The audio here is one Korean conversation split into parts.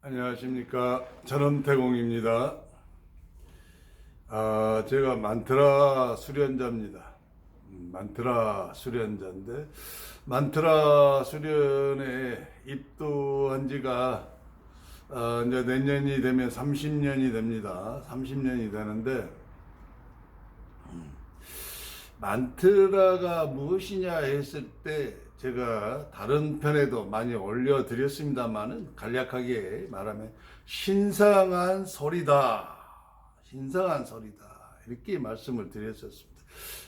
안녕하십니까. 전원태공입니다. 제가 만트라 수련자입니다. 만트라 수련자인데, 만트라 수련에 입도한 지가 이제 내년이 되면 30년이 됩니다. 30년이 되는데, 만트라가 무엇이냐 했을 때 제가 다른 편에도 많이 올려드렸습니다만은 간략하게 말하면 신성한 소리다. 신성한 소리다. 이렇게 말씀을 드렸었습니다.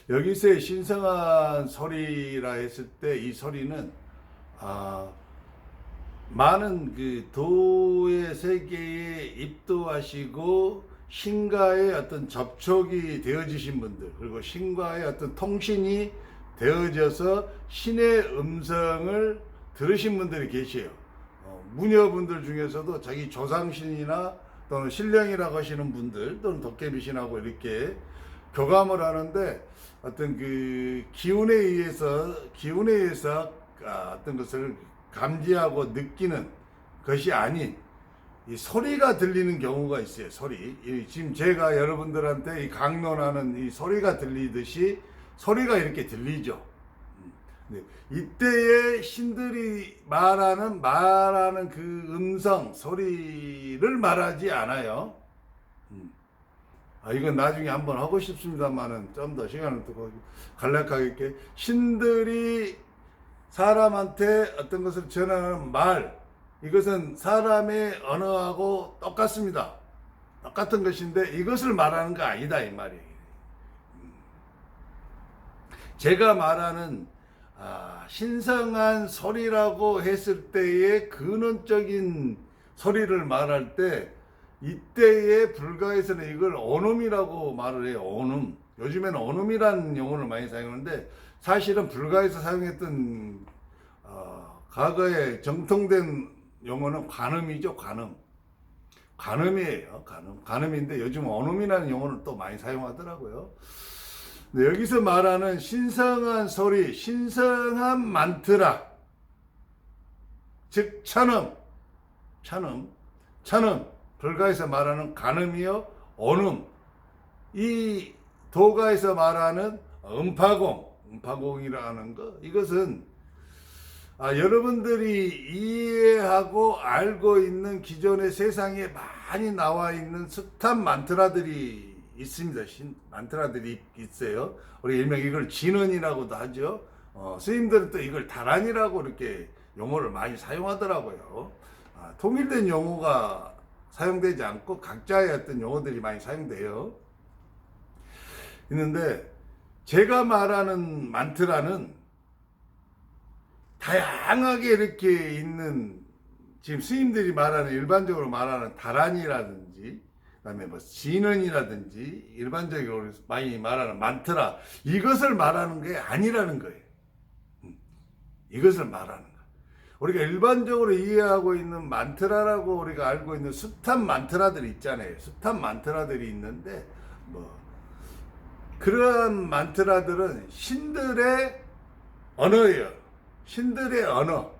여기서의 신성한 소리라 했을 때 이 소리는 많은 그 도의 세계에 입도하시고 신과의 어떤 접촉이 되어지신 분들, 그리고 신과의 어떤 통신이 되어져서 신의 음성을 들으신 분들이 계세요. 무녀분들 중에서도 자기 조상신이나 또는 신령이라고 하시는 분들, 또는 도깨비신하고 이렇게 교감을 하는데, 어떤 그 기운에 의해서 어떤 것을 감지하고 느끼는 것이 아닌 이 소리가 들리는 경우가 있어요. 소리. 지금 제가 여러분들한테 이 강론하는 이 소리가 들리듯이 소리가 이렇게 들리죠. 이때에 신들이 말하는 그 음성, 소리를 말하지 않아요. 이건 나중에 한번 하고 싶습니다만은 좀 더 시간을 두고 간략하게 이렇게 신들이 사람한테 어떤 것을 전하는 말, 이것은 사람의 언어하고 똑같습니다. 똑같은 것인데 이것을 말하는 거 아니다 이 말이에요. 제가 말하는 신성한 소리라고 했을 때의 근원적인 소리를 말할 때, 이때의 불가에서는 이걸 온음이라고 말을 해요. 온음. 요즘에는 온음이라는 용어를 많이 사용하는데, 사실은 불가에서 사용했던 과거에 정통된 용어는 관음이죠. 관음이에요. 관음인데 요즘 온음이라는 용어를 또 많이 사용하더라고요. 네, 여기서 말하는 신성한 소리, 신성한 만트라, 즉 천음, 불가에서 말하는 관음이요, 온음, 이 도가에서 말하는 음파공이라는 거, 이것은 여러분들이 이해하고 알고 있는 기존의 세상에 많이 나와 있는 숱한 만트라들이 있습니다. 만트라들이 있어요. 우리 일명 이걸 진언이라고도 하죠. 스님들은 또 이걸 다란이라고 이렇게 용어를 많이 사용하더라고요. 통일된 용어가 사용되지 않고 각자의 어떤 용어들이 많이 사용돼요. 있는데, 제가 말하는 만트라는 다양하게 이렇게 있는, 지금 스님들이 말하는, 일반적으로 말하는 다란이라든지, 그다음에 뭐 진언이라든지, 일반적으로 많이 말하는 만트라, 이것을 말하는 게 아니라는 거예요. 이것을 말하는 거. 우리가 일반적으로 이해하고 있는 만트라라고 우리가 알고 있는 숱한 만트라들이 있잖아요. 숱한 만트라들이 있는데, 그러한 만트라들은 신들의 언어예요. 신들의 언어.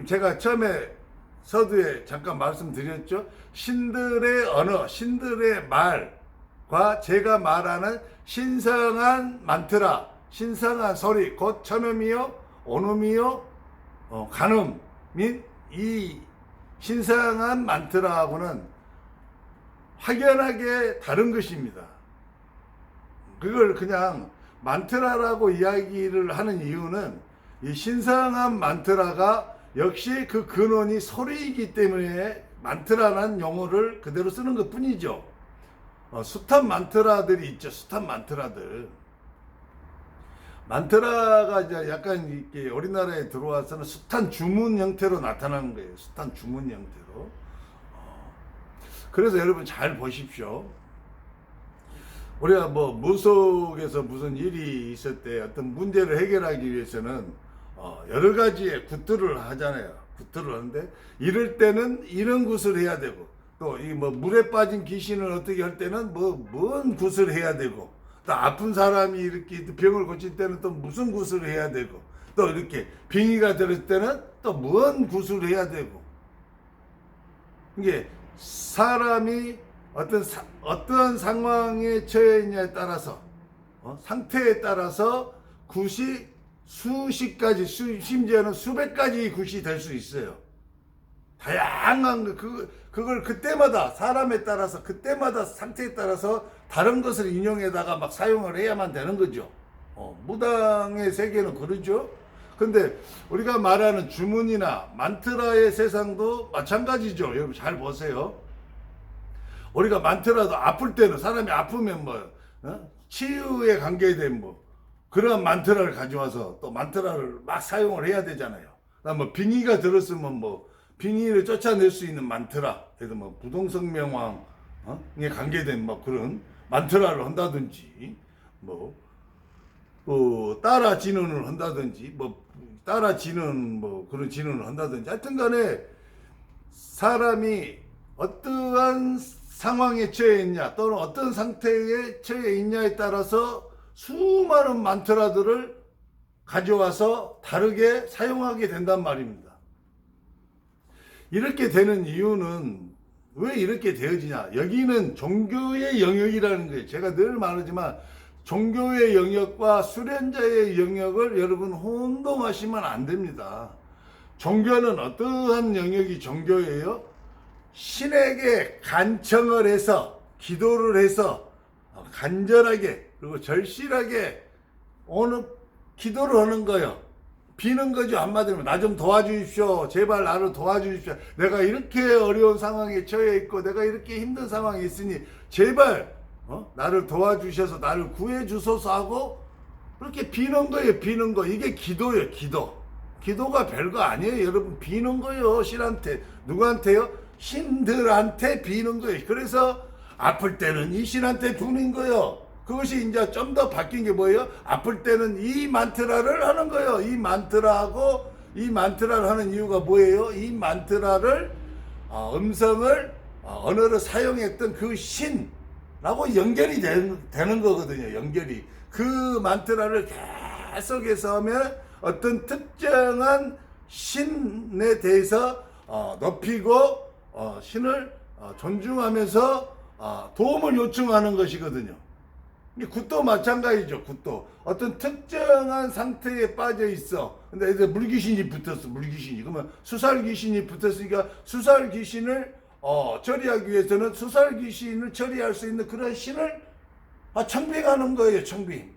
제가 처음에 서두에 잠깐 말씀드렸죠. 신들의 언어, 신들의 말과 제가 말하는 신성한 만트라, 신성한 소리, 곧 천음이요, 온음이요, 관음인 이 신성한 만트라하고는 확연하게 다른 것입니다. 그걸 그냥 만트라라고 이야기를 하는 이유는, 이 신성한 만트라가 역시 그 근원이 소리이기 때문에 만트라라는 용어를 그대로 쓰는 것 뿐이죠. 숱한 만트라들이 있죠. 숱한 만트라들. 만트라가 이제 약간 이렇게 우리나라에 들어와서는 숱한 주문 형태로 나타나는 거예요. 숱한 주문 형태로. 그래서 여러분 잘 보십시오. 우리가 뭐 무속에서 무슨 일이 있을 때 어떤 문제를 해결하기 위해서는 여러 가지의 굿들을 하잖아요. 굿들을 하는데, 이럴 때는 이런 굿을 해야 되고, 또 이 뭐 물에 빠진 귀신을 어떻게 할 때는 뭔 굿을 해야 되고, 또 아픈 사람이 이렇게 병을 고칠 때는 또 무슨 굿을 해야 되고, 또 이렇게 빙의가 들었을 때는 또 뭔 굿을 해야 되고, 이게 사람이 어떤 상황에 처해 있냐에 따라서 상태에 따라서 굿이 수십 가지 심지어는 수백 가지 굿이 될 수 있어요. 다양한 그걸 그때마다 사람에 따라서 그때마다 상태에 따라서 다른 것을 인용에다가 막 사용을 해야만 되는 거죠. 무당의 세계는 그러죠. 근데 우리가 말하는 주문이나 만트라의 세상도 마찬가지죠. 여러분 잘 보세요. 우리가 만트라도 아플 때는 사람이 아프면 치유에 관계된 그런 만트라를 가져와서 또 만트라를 막 사용을 해야 되잖아요. 뭐 빙의가 들었으면 빙의를 쫓아낼 수 있는 만트라, 그래서 부동성명왕에 관계된 그런 만트라를 한다든지 따라 진언을 한다든지 따라 진언 그런 진언을 한다든지 하여튼 간에 사람이 어떠한 상황에 처해 있냐 또는 어떤 상태에 처해 있냐에 따라서 수많은 만트라들을 가져와서 다르게 사용하게 된단 말입니다. 이렇게 되는 이유는 왜 이렇게 되어지냐? 여기는 종교의 영역이라는 거예요. 제가 늘 말하지만 종교의 영역과 수련자의 영역을 여러분 혼동하시면 안 됩니다. 종교는 어떠한 영역이 종교예요? 신에게 간청을 해서 기도를 해서 간절하게 그리고 절실하게 기도를 하는 거예요. 비는 거죠. 한마디로 나 좀 도와주십시오. 제발 나를 도와주십시오. 내가 이렇게 어려운 상황에 처해 있고 내가 이렇게 힘든 상황에 있으니 제발 나를 도와주셔서 나를 구해 주소서 하고 그렇게 비는 거예요. 비는 거. 이게 기도예요. 기도가 별거 아니에요. 여러분 비는 거예요. 신한테. 누구한테요? 신들한테 비는 거예요. 그래서 아플 때는 이 신한테 두는 거예요. 그것이 이제 좀 더 바뀐 게 뭐예요? 아플 때는 이 만트라를 하는 거예요. 이 만트라하고 이 만트라를 하는 이유가 뭐예요? 이 만트라를 음성을 언어를 사용했던 그 신라고 연결이 되는 거거든요. 연결이. 그 만트라를 계속해서 하면 어떤 특정한 신에 대해서 높이고 신을 존중하면서 도움을 요청하는 것이거든요. 굿도 마찬가지죠. 굿도 어떤 특정한 상태에 빠져 있어. 근데 이제 물귀신이 붙었어. 물귀신이. 그러면 수살귀신이 붙었으니까 수살귀신을 처리하기 위해서는 수살귀신을 처리할 수 있는 그런 신을 청빙하는 거예요. 청빙.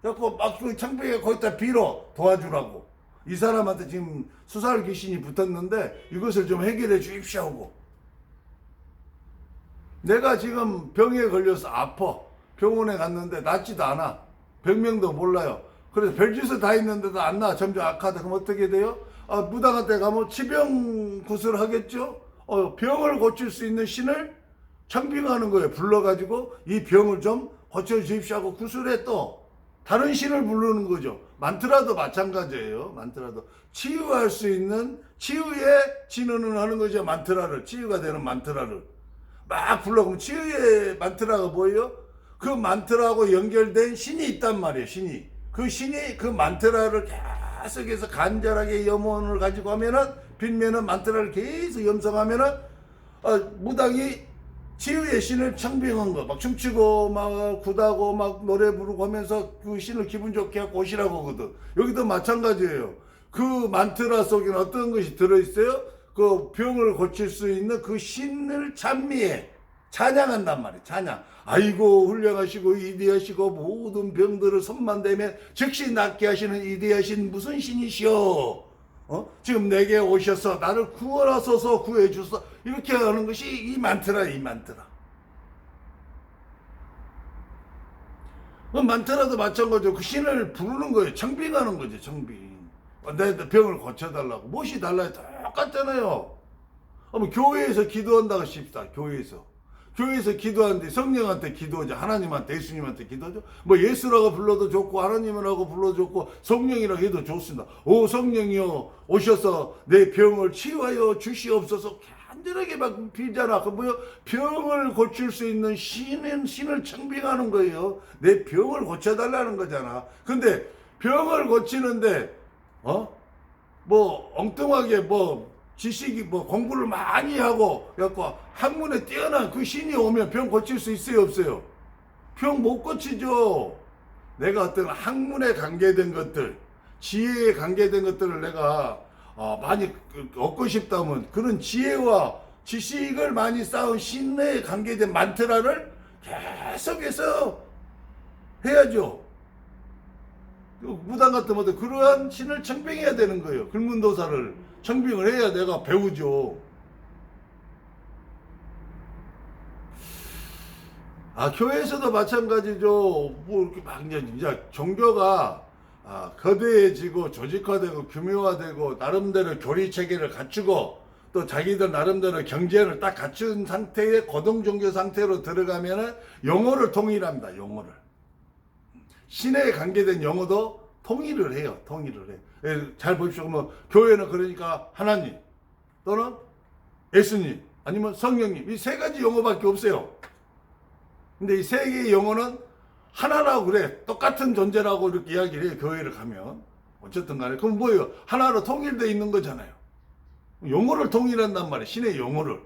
그래갖고 막 청빙에 거기다 빌어 도와주라고. 이 사람한테 지금 수살귀신이 붙었는데 이것을 좀 해결해 주십시오 하고. 내가 지금 병에 걸려서 아파. 병원에 갔는데 낫지도 않아. 병명도 몰라요. 그래서 별짓을 다 했는데도 안 나. 점점 악하다. 그럼 어떻게 돼요? 무당한테 가면 치병굿을 하겠죠? 병을 고칠 수 있는 신을 청빙하는 거예요. 불러가지고 이 병을 좀 고쳐주십시오 하고 구슬에 또 다른 신을 부르는 거죠. 만트라도 마찬가지예요. 만트라도 치유할 수 있는 치유의 진언을 하는 거죠. 만트라를 치유가 되는 만트라를 막 불러. 그럼 치유의 만트라가 뭐예요? 그 만트라하고 연결된 신이 있단 말이에요. 그 신이 그 만트라를 계속해서 간절하게 염원을 가지고 하면은 빌면은 만트라를 계속 염성하면은 무당이 치유의 신을 청빙한 거 막 춤추고 막 굿하고 막 노래 부르고 하면서 그 신을 기분 좋게 하고 오시라고 하거든. 여기도 마찬가지예요. 그 만트라 속에는 어떤 것이 들어있어요? 그 병을 고칠 수 있는 그 신을 찬양한단 말이에요. 찬양. 아이고 훌륭하시고 이대하시고 모든 병들을 손만 대면 즉시 낫게 하시는 이대하신 무슨 신이시여. 지금 내게 오셔서 나를 구원하소서 구해주소서. 이렇게 하는 것이 이 만트라. 만트라도 마찬가지로 그 신을 부르는 거예요. 청빙하는 거죠. 청빙. 내 병을 고쳐달라고. 무엇이 달라요? 똑같잖아요. 교회에서 기도한다고 싶다. 교회에서 기도하는데 성령한테 기도하죠. 하나님한테, 예수님한테 기도하죠. 예수라고 불러도 좋고 하나님이라고 불러도 좋고 성령이라고 해도 좋습니다. 오 성령이여 오셔서 내 병을 치유하여 주시옵소서. 간절하게 막 빌잖아. 병을 고칠 수 있는 신을 청빙하는 거예요. 내 병을 고쳐달라는 거잖아. 근데 병을 고치는데 엉뚱하게 지식이 뭐 공부를 많이 하고 그래갖고 학문에 뛰어난 그 신이 오면 병 고칠 수 있어요, 없어요? 병 못 고치죠. 내가 어떤 학문에 관계된 것들, 지혜에 관계된 것들을 내가 많이 얻고 싶다면 그런 지혜와 지식을 많이 쌓은 신에 관계된 만트라를 계속해서 해야죠. 무당 같은 것도 그러한 신을 청빙해야 되는 거예요. 글문도사를 청빙을 해야 내가 배우죠. 교회에서도 마찬가지죠. 뭐 이렇게 막 이제 종교가 거대해지고 조직화되고 규모화되고 나름대로 교리 체계를 갖추고 또 자기들 나름대로 경제를 딱 갖춘 상태의 고등 종교 상태로 들어가면은 용어를 통일합니다. 용어를 신에 관계된 용어도 통일을 해요. 통일을 해. 잘 보십시오. 뭐 교회는 그러니까 하나님 또는 예수님 아니면 성령님 이 세 가지 용어밖에 없어요. 근데 이 세 개의 용어는 하나라고 그래. 똑같은 존재라고 이렇게 이야기를 해요. 교회를 가면. 어쨌든 간에. 그럼 뭐예요? 하나로 통일되어 있는 거잖아요. 용어를 통일한단 말이에요. 신의 용어를.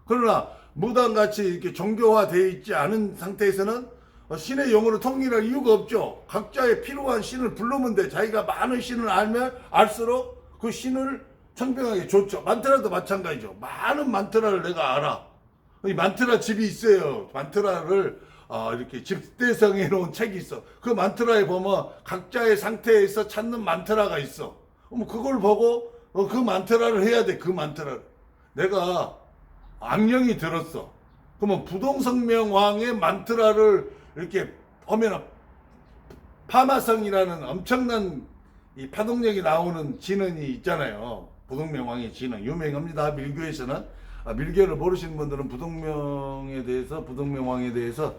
그러나 무당같이 이렇게 종교화되어 있지 않은 상태에서는 신의 용어를 통일할 이유가 없죠. 각자의 필요한 신을 부르면 돼. 자기가 많은 신을 알면 알수록 그 신을 청빙하기 좋죠. 만트라도 마찬가지죠. 많은 만트라를 내가 알아. 이 만트라 집이 있어요. 만트라를 이렇게 집대성해 놓은 책이 있어. 그 만트라에 보면 각자의 상태에서 찾는 만트라가 있어. 그걸 보고 그 만트라를 해야 돼. 그 만트라를. 내가 악령이 들었어. 그러면 부동성명왕의 만트라를 이렇게 하면 파마성이라는 엄청난 이 파동력이 나오는 진언이 있잖아요. 부동명왕의 진언 유명합니다. 밀교에서는. 밀교를 모르시는 분들은 부동명에 대해서 부동명왕에 대해서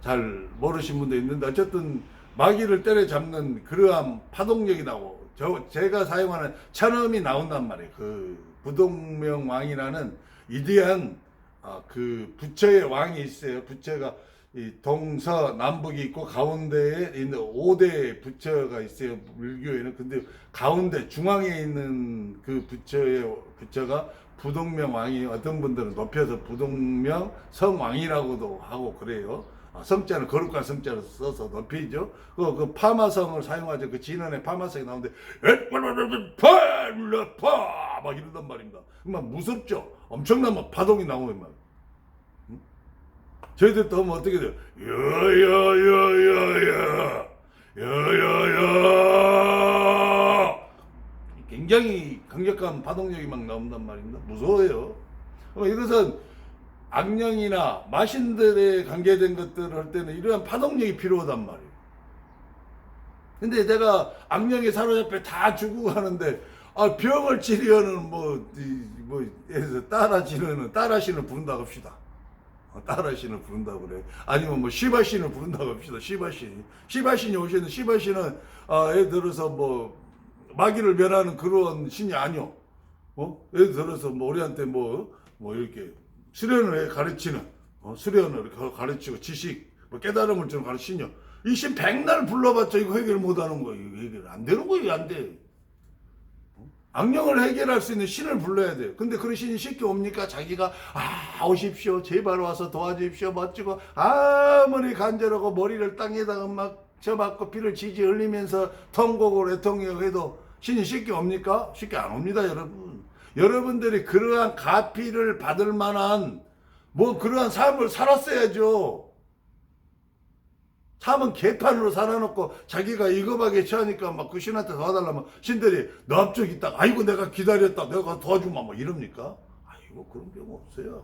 잘 모르신 분도 있는데 어쨌든 마귀를 때려잡는 그러한 파동력이 나오고 제가 사용하는 찬음이 나온단 말이에요. 그 부동명왕이라는 위대한 그 부처의 왕이 있어요. 부처가 이 동서남북이 있고 가운데에 있는 5대 부처가 있어요. 밀교에는. 근데 가운데 중앙에 있는 그 부처가 부동명 왕이 어떤 분들은 높여서 부동명 성왕이라고도 하고 그래요. 성자는 거룩한 성자로 써서 높이죠. 그 파마성을 사용하죠. 그 진언의 파마성이 나오는데 막 이런단 말입니다. 막 무섭죠. 엄청난 막 파동이 나오면 막. 저희들 또 하면 어떻게 돼요? 야야야야 굉장히 강력한 파동력이 막 나온단 말입니다. 무서워요. 이것은 악령이나 마신들에 관계된 것들을 할 때는 이러한 파동력이 필요하단 말이에요. 근데 내가 악령에 사로잡혀 다 죽고 가는데 병을 치료하는 따라신을 부른다고 합시다. 따라신을 부른다고 그래. 아니면 시바신을 부른다고 합시다. 시바신이 오시는데 시바신은 예를 들어서 마귀를 멸하는 그런 신이 아니요. 예를 들어서 우리한테 이렇게 수련을 가르치는 수련을 가르치고 지식 깨달음을 좀 가르치냐. 이 신 백날 불러봤자 이거 해결 못하는 거예요. 이거 해결 안 되는 거예요. 안 돼. 악령을 해결할 수 있는 신을 불러야 돼요. 근데 그런 신이 쉽게 옵니까? 자기가 오십시오. 제발 와서 도와주십시오. 멋지고 아무리 간절하고 머리를 땅에다가 막 쳐박고 피를 지지 흘리면서 통곡을 애통해도 신이 쉽게 옵니까? 쉽게 안 옵니다, 여러분. 여러분들이 그러한 가피를 받을 만한 그러한 삶을 살았어야죠. 삶은 개판으로 살아놓고 자기가 이거밖에 처하니까 막 그 신한테 도와달라면 신들이 너 앞쪽 있다가 아이고 내가 기다렸다 내가 도와주마 이럽니까? 아이고 그런 경우 없어요.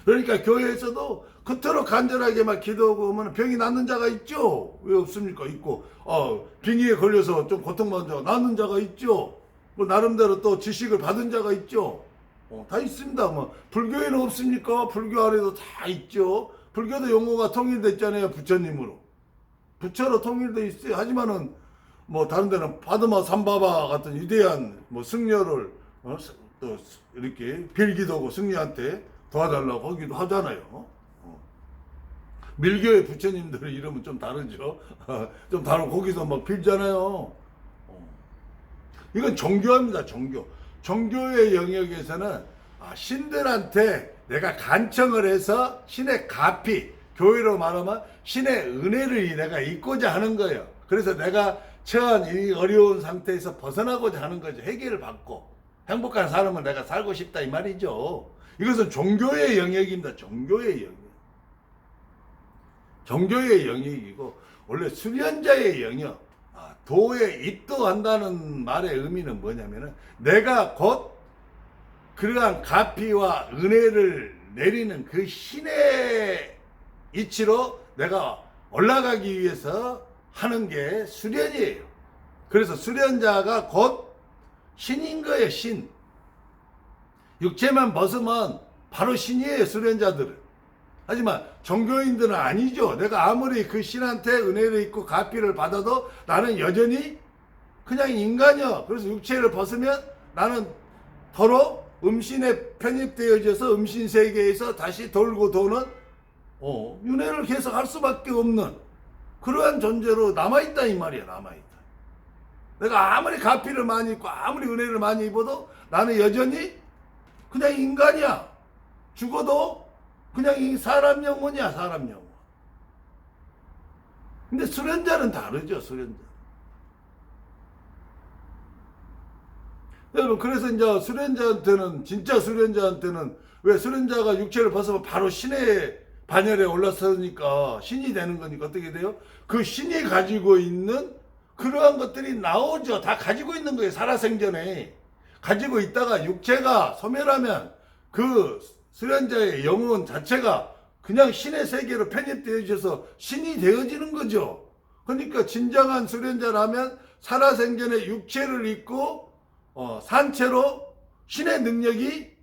그러니까 교회에서도 그토록 간절하게 막 기도하고 오면 병이 낫는 자가 있죠. 왜 없습니까? 있고 빙의에 걸려서 좀 고통받는 자가 낫는 자가 있죠. 나름대로 또 지식을 받은 자가 있죠. 다 있습니다. 불교에는 없습니까? 불교 안에도 다 있죠. 불교도 용어가 통일됐잖아요. 부처님으로. 부처로 통일돼 있어요. 하지만은 다른 데는 바드마 삼바바 같은 위대한 승려를 또 이렇게 빌기도 하고 승려한테 도와달라고 하기도 하잖아요. 밀교의 부처님들의 이름은 좀 다르죠. 좀 다르고 거기서 빌잖아요. 이건 종교입니다. 종교. 종교의 영역에서는 신들한테 내가 간청을 해서 신의 가피, 교회로 말하면 신의 은혜를 내가 입고자 하는 거예요. 그래서 내가 처한 이 어려운 상태에서 벗어나고자 하는 거죠. 해결을 받고 행복한 삶을 내가 살고 싶다 이 말이죠. 이것은 종교의 영역입니다. 종교의 영역. 종교의 영역이고 원래 수련자의 영역, 도에 입도한다는 말의 의미는 뭐냐면은 내가 곧 그러한 가피와 은혜를 내리는 그 신의 이치로 내가 올라가기 위해서 하는 게 수련이에요. 그래서 수련자가 곧 신인 거예요. 신. 육체만 벗으면 바로 신이에요. 수련자들은. 하지만 종교인들은 아니죠. 내가 아무리 그 신한테 은혜를 입고 가피를 받아도 나는 여전히 그냥 인간이야. 그래서 육체를 벗으면 나는 더러 음신에 편입되어져서 음신 세계에서 다시 돌고 도는 윤회를 계속 할 수밖에 없는 그러한 존재로 남아있다 이 말이야. 남아있다. 내가 아무리 가피를 많이 입고 아무리 은혜를 많이 입어도 나는 여전히 그냥 인간이야. 죽어도 그냥 사람 영혼이야. 사람 영혼. 근데 수련자는 다르죠. 수련자. 여러분 그래서 이제 수련자한테는 진짜 수련자한테는 왜 수련자가 육체를 벗으면 바로 신의 반열에 올라서니까 신이 되는 거니까 어떻게 돼요? 그 신이 가지고 있는 그러한 것들이 나오죠. 다 가지고 있는 거예요. 살아생전에 가지고 있다가 육체가 소멸하면 그 수련자의 영혼 자체가 그냥 신의 세계로 편입되어져서 신이 되어지는 거죠. 그러니까 진정한 수련자라면 살아생전에 육체를 입고 산채로 신의 능력이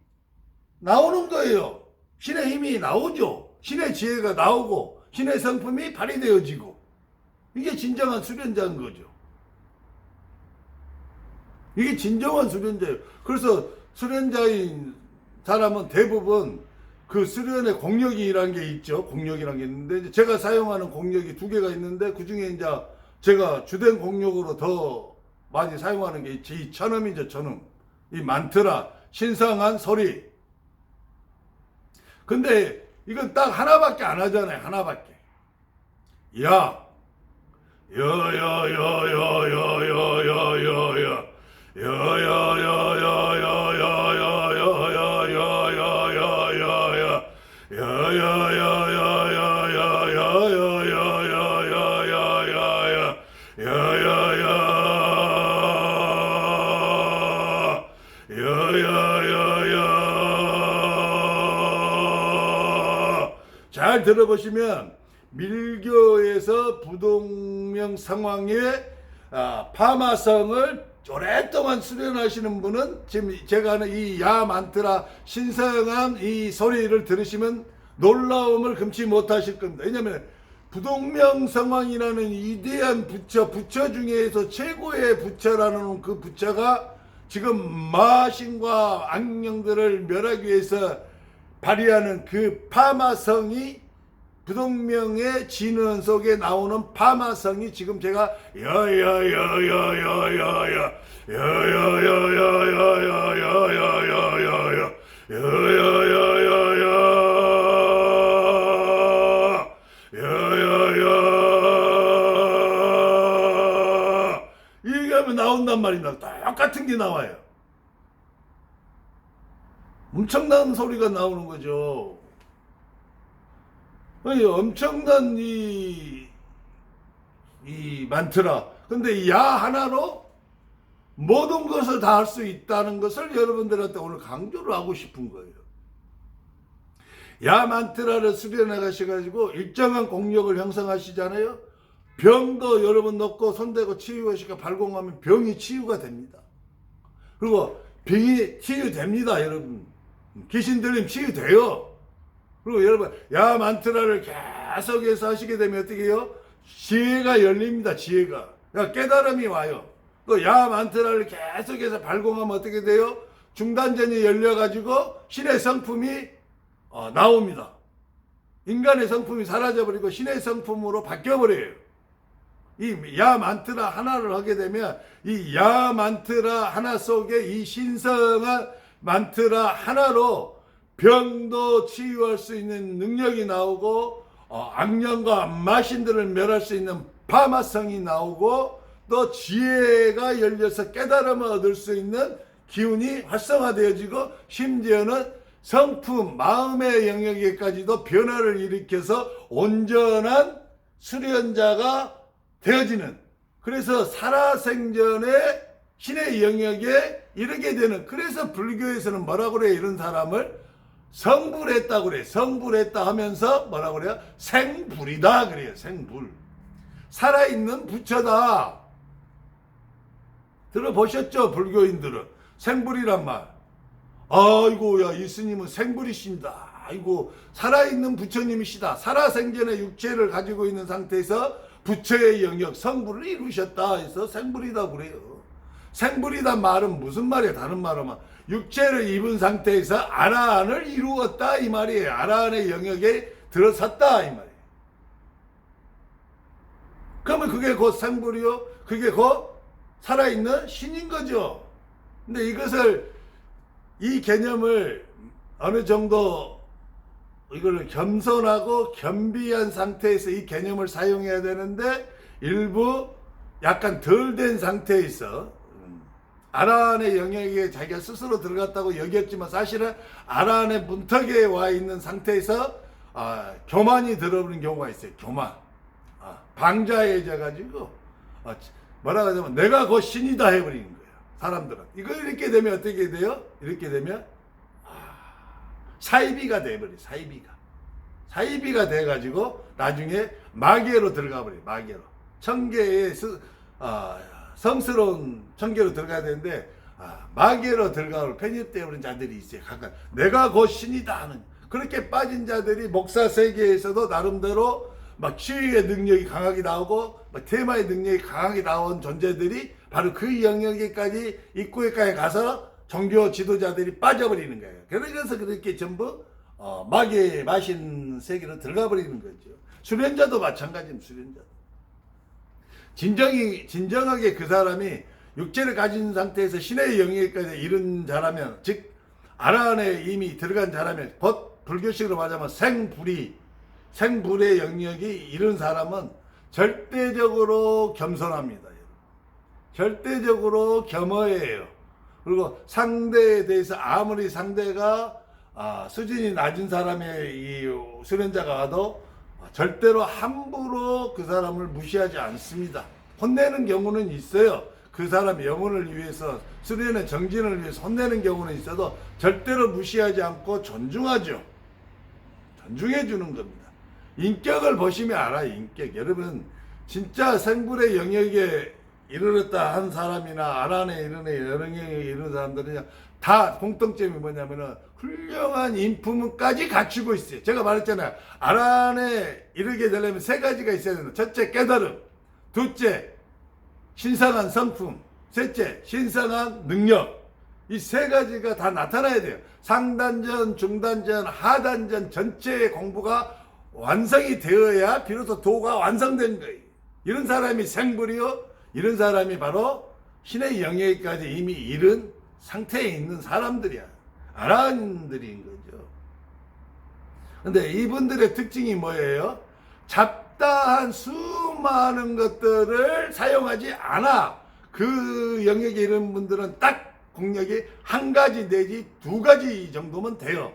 나오는 거예요. 신의 힘이 나오죠. 신의 지혜가 나오고 신의 성품이 발휘되어지고 이게 진정한 수련자인 거죠. 이게 진정한 수련자예요. 그래서 수련자인 사람은 대부분 그 수련의 공력이라는 게 있죠. 공력이라는 게 있는데 제가 사용하는 공력이 2개가 있는데 그 중에 이제 제가 주된 공력으로 더 많이 사용하는 게 이 천음이죠. 천음. 이 만트라, 신성한 소리. 근데 이건 딱 하나밖에 안 하잖아요. 하나밖에. 야. 잘 들어보시면 밀교에서 부동명 상황의 파마성을 오랫동안 수련하시는 분은 지금 제가 하는 이 야만트라 신성한 이 소리를 들으시면 놀라움을 금치 못하실 겁니다. 왜냐하면 부동명 상황이라는 위대한 부처 중에서 최고의 부처라는 그 부처가 지금 마신과 악령들을 멸하기 위해서 발휘하는 그 파마성이 부동명의 진원 속에 나오는 파마성이 지금 제가 이렇게 하면 나온단 말입니다. 똑같은 게 나와요. 엄청난 소리가 나오는 거죠. 엄청난 이 만트라. 근데 이 야 하나로 모든 것을 다 할 수 있다는 것을 여러분들한테 오늘 강조를 하고 싶은 거예요. 야 만트라를 수련해 가셔가지고 일정한 공력을 형성하시잖아요. 병도 여러분 넣고 손대고 치유하시고 발공하면 병이 치유가 됩니다. 그리고 병이 치유됩니다. 여러분. 귀신 들리면 치유돼요. 그리고 여러분 야 만트라를 계속해서 하시게 되면 어떻게 해요? 지혜가 열립니다. 지혜가. 깨달음이 와요. 또 야 만트라를 계속해서 발공하면 어떻게 돼요? 중단전이 열려가지고 신의 성품이 나옵니다. 인간의 성품이 사라져버리고 신의 성품으로 바뀌어버려요. 이 야 만트라 하나를 하게 되면 이 야 만트라 하나 속에 이 신성한 만트라 하나로 병도 치유할 수 있는 능력이 나오고 악령과 마신들을 멸할 수 있는 파마성이 나오고 또 지혜가 열려서 깨달음을 얻을 수 있는 기운이 활성화되어지고 심지어는 성품 마음의 영역에까지도 변화를 일으켜서 온전한 수련자가 되어지는, 그래서 살아생전에 신의 영역에 이르게 되는, 그래서 불교에서는 뭐라고 그래요? 이런 사람을 성불했다고 그래요. 성불했다 하면서 뭐라고 그래요? 생불이다 그래요. 생불. 살아있는 부처다. 들어보셨죠? 불교인들은 생불이란 말. 아이고 야 이 스님은 생불이신다. 아이고 살아있는 부처님이시다. 살아생전에 육체를 가지고 있는 상태에서 부처의 영역 성불을 이루셨다 해서 생불이다 그래요. 생불이다 말은 무슨 말이에요? 다른 말로만 육체를 입은 상태에서 아라한을 이루었다 이 말이에요. 아라한의 영역에 들어섰다 이 말이에요. 그러면 그게 곧 생불이요? 그게 곧 살아있는 신인 거죠. 근데 이것을 이 개념을 어느 정도 이걸 겸손하고 겸비한 상태에서 이 개념을 사용해야 되는데 일부 약간 덜 된 상태에서 아라한의 영역에 자기가 스스로 들어갔다고 여겼지만 사실은 아라한의 문턱에 와 있는 상태에서 교만이 들어버린 경우가 있어요. 교만. 방자해져 가지고 뭐라 하자면 내가 곧 신이다 해버리는 거예요. 사람들은. 이거 이렇게 되면 어떻게 돼요? 이렇게 되면 사이비가 돼버려요. 사이비가 돼가지고 나중에 마계로 들어가 버려요. 마계로. 청계의 성스러운 청계로 들어가야 되는데 마계로 들어가고 편입되어버린 자들이 있어요. 각각 내가 곧 신이다 하는 그렇게 빠진 자들이 목사 세계에서도 나름대로 막 치유의 능력이 강하게 나오고 막 테마의 능력이 강하게 나온 존재들이 바로 그 영역에까지 입구에까지 가서 종교 지도자들이 빠져버리는 거예요. 그래서 그렇게 전부 마계 마신 세계로 들어가 버리는 거죠. 수련자도 마찬가지입니다. 수련자도. 진정하게 그 사람이 육체를 가진 상태에서 신의 영역까지 이른 자라면, 즉 아라한에 이미 들어간 자라면, 불교식으로 말하자면 생불의 영역이 이른 사람은 절대적으로 겸손합니다. 절대적으로 겸허해요. 그리고 상대에 대해서 아무리 상대가 수준이 낮은 사람의 이 수련자가 와도 절대로 함부로 그 사람을 무시하지 않습니다. 혼내는 경우는 있어요. 그 사람의 영혼을 위해서, 수련의 정진을 위해서 혼내는 경우는 있어도 절대로 무시하지 않고 존중하죠. 존중해 주는 겁니다. 인격을 보시면 알아요. 인격. 여러분 진짜 생불의 영역에 이르렀다 한 사람이나 아란에 이르는 영역에 이르는 사람들은 다 공통점이 뭐냐면은 훌륭한 인품까지 갖추고 있어요. 제가 말했잖아요. 아란에 이르게 되려면 세 가지가 있어야 된다. 첫째 깨달음, 둘째 신성한 성품, 셋째 신성한 능력. 이 세 가지가 다 나타나야 돼요. 상단전, 중단전, 하단전 전체의 공부가 완성이 되어야 비로소 도가 완성된 거예요. 이런 사람이 생불이요. 이런 사람이 바로 신의 영역까지 이미 이른 상태에 있는 사람들이야. 아라한들인 거죠. 근데 이분들의 특징이 뭐예요? 잡다한 수많은 것들을 사용하지 않아. 그 영역에 이른 분들은 딱 공력이 한 가지 내지 두 가지 정도면 돼요.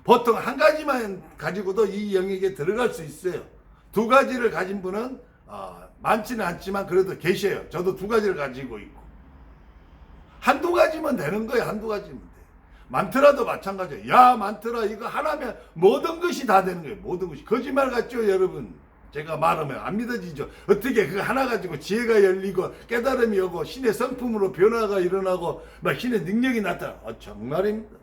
보통 한 가지만 가지고도 이 영역에 들어갈 수 있어요. 두 가지를 가진 분은 많지는 않지만 그래도 계셔요. 저도 두 가지를 가지고 있고. 한두 가지면 되는 거예요. 한두 가지면 돼. 만트라도 마찬가지예요. 야 만트라 이거 하나면 모든 것이 다 되는 거예요. 모든 것이. 거짓말 같죠 여러분? 제가 말하면 안 믿어지죠. 어떻게 그거 하나 가지고 지혜가 열리고 깨달음이 오고 신의 성품으로 변화가 일어나고 막 신의 능력이 나타나. 정말입니다.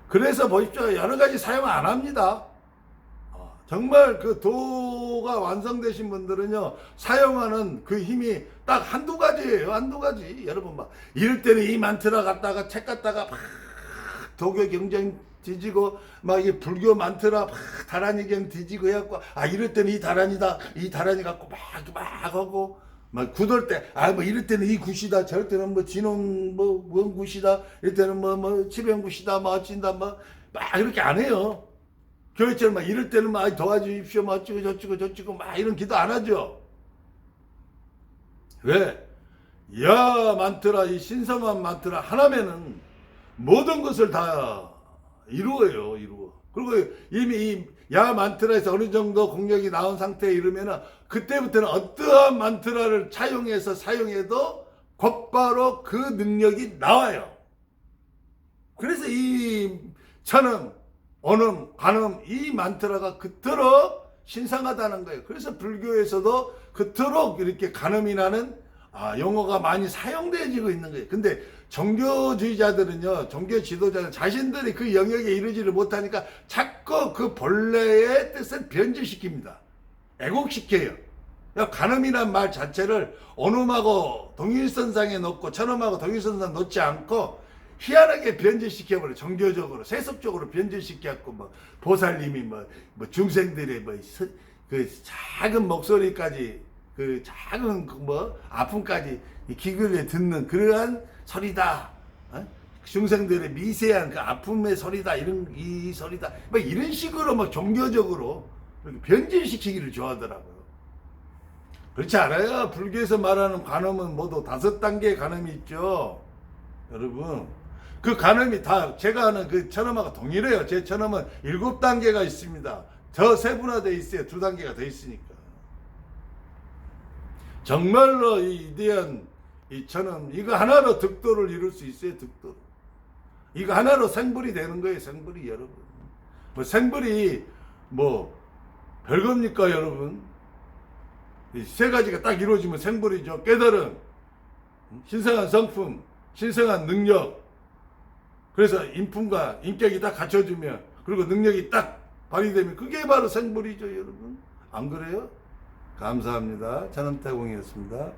그래서 보십시오. 여러 가지 사용 안 합니다. 정말 그 도가 완성되신 분들은요, 사용하는 그 힘이 딱 한두 가지예요. 한두 가지. 여러분 막, 이럴 때는 이 만트라 갖다가 책 갖다가 막 도교 경쟁 뒤지고 막 이게 불교 만트라 막 다란이경 뒤지고 해갖고 아 이럴 때는 이 다란이다 이 다란이 갖고 막 하고 막 굳을 때뭐 이럴 때는 이 굿이다 저럴 때는 뭐 진홍 뭐뭔 굿이다 이럴 때는 뭐 치병 굿이다 뭐 어찐다 막 이렇게 안 해요. 교회처럼 막 이럴 때는 막 도와주십시오 뭐 어쩌고 저쩌고 막 이런 기도 안 하죠. 왜? 야 만트라 이 신성한 만트라 하나면은 모든 것을 다 이루어요. 그리고 이미 이 야 만트라에서 어느 정도 공력이 나온 상태에 이르면은 그때부터는 어떠한 만트라를 차용해서 사용해도 곧바로 그 능력이 나와요. 그래서 이 천음, 언음, 관음 이 만트라가 그토록 신성하다는 거예요. 그래서 불교에서도 그토록 이렇게 관음이라는 용어가 많이 사용되어지고 있는 거예요. 근데 종교주의자들은요, 종교 지도자는 자신들이 그 영역에 이르지를 못하니까 자꾸 그 본래의 뜻을 변질시킵니다. 애곡시켜요. 관음이란 말 자체를 언음하고 동일선상에 놓고 천음하고 동일선상 놓지 않고 희한하게 변질시켜버려. 종교적으로 세속적으로 변질시켜갖고 뭐 보살님이 뭐 중생들의 그 작은 목소리까지 그 작은 아픔까지 귀걸이에 듣는 그러한 소리다. 중생들의 미세한 그 아픔의 소리다. 이 소리다. 이런 식으로 종교적으로 변질시키기를 좋아하더라고요. 그렇지 않아요. 불교에서 말하는 관음은 모두 5단계의 관음이 있죠. 여러분. 그 관음이 다 제가 하는 그 천음하고 동일해요. 제 천음은 7단계가 있습니다. 더 세분화되어 있어요. 2단계가 더 있으니까. 정말로 이 위대한 이 천음 이거 하나로 득도를 이룰 수 있어요. 득도. 이거 하나로 생불이 되는 거예요. 생불이 여러분. 생불이 별겁니까 여러분? 이 3가지가 딱 이루어지면 생불이죠. 깨달음, 신성한 성품, 신성한 능력. 그래서 인품과 인격이 딱 갖춰지면 그리고 능력이 딱 발휘되면 그게 바로 생불이죠 여러분. 안 그래요? 감사합니다. 천음태공이었습니다.